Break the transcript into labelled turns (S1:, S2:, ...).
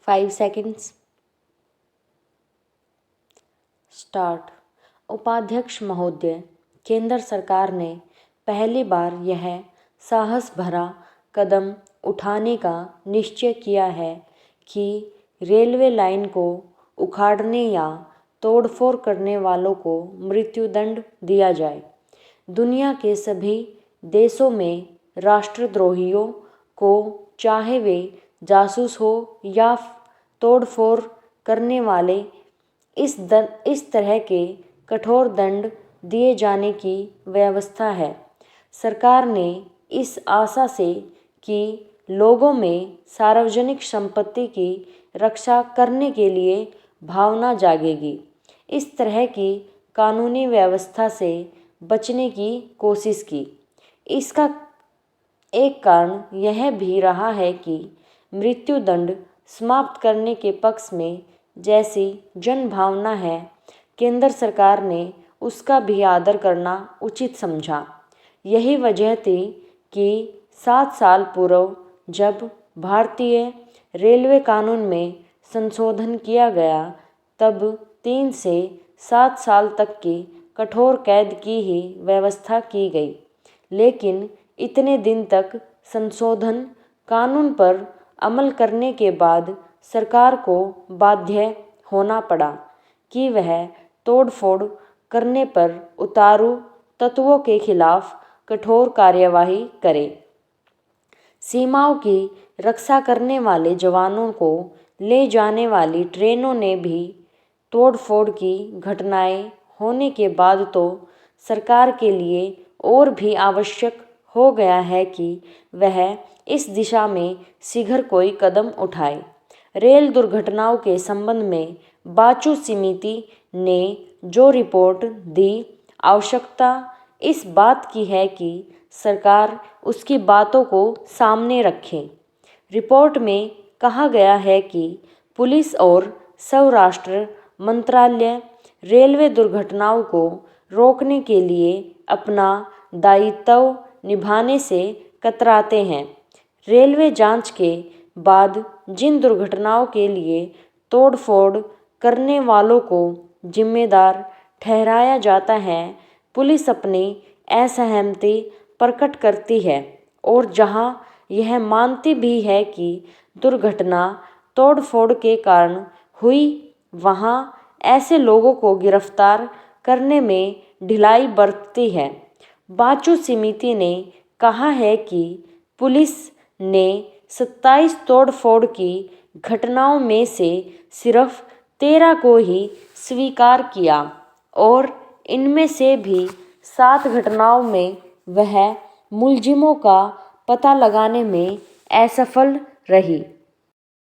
S1: 5 seconds. Start. उपाध्यक्ष महोदय, केंद्र सरकार ने पहली बार यह साहस भरा कदम उठाने का निश्चय किया है कि रेलवे लाइन को उखाड़ने या तोड़फोड़ करने वालों को मृत्युदंड दिया जाए। दुनिया के सभी देशों में राष्ट्रद्रोहियों को, चाहे वे जासूस हो या तोड़फोड़ करने वाले, इस तरह के कठोर दंड दिए जाने की व्यवस्था है। सरकार ने इस आशा से कि लोगों में सार्वजनिक संपत्ति की रक्षा करने के लिए भावना जागेगी, इस तरह की कानूनी व्यवस्था से बचने की कोशिश की। इसका एक कारण यह भी रहा है कि मृत्युदंड समाप्त करने के पक्ष में जैसी जन भावना है, केंद्र सरकार ने उसका भी आदर करना उचित समझा। यही वजह थी कि 7 साल पूर्व जब भारतीय रेलवे कानून में संशोधन किया गया, तब 3 से 7 साल तक की कठोर कैद की ही व्यवस्था की गई। लेकिन इतने दिन तक संशोधन कानून पर अमल करने के बाद सरकार को बाध्य होना पड़ा कि वह तोड़फोड़ करने पर उतारू तत्वों के खिलाफ कठोर कार्यवाही करे। सीमाओं की रक्षा करने वाले जवानों को ले जाने वाली ट्रेनों ने भी तोड़फोड़ की घटनाएं होने के बाद तो सरकार के लिए और भी आवश्यक हो गया है कि वह इस दिशा में शीघ्र कोई कदम उठाए। रेल दुर्घटनाओं के संबंध में बाचू समिति ने जो रिपोर्ट दी, आवश्यकता इस बात की है कि सरकार उसकी बातों को सामने रखे। रिपोर्ट में कहा गया है कि पुलिस और स्वराष्ट्र मंत्रालय रेलवे दुर्घटनाओं को रोकने के लिए अपना दायित्व निभाने से कतराते हैं। रेलवे जांच के बाद जिन दुर्घटनाओं के लिए तोड़फोड़ करने वालों को जिम्मेदार ठहराया जाता है, पुलिस अपनी असहमति प्रकट करती है और जहां यह मानती भी है कि दुर्घटना तोड़फोड़ के कारण हुई, वहां ऐसे लोगों को गिरफ्तार करने में ढिलाई बरतती है। बाचू समिति ने कहा है कि पुलिस ने 27 तोड़फोड़ की घटनाओं में से सिर्फ 13 को ही स्वीकार किया और इनमें से भी 7 घटनाओं में वह मुलजिमों का पता लगाने में असफल रही।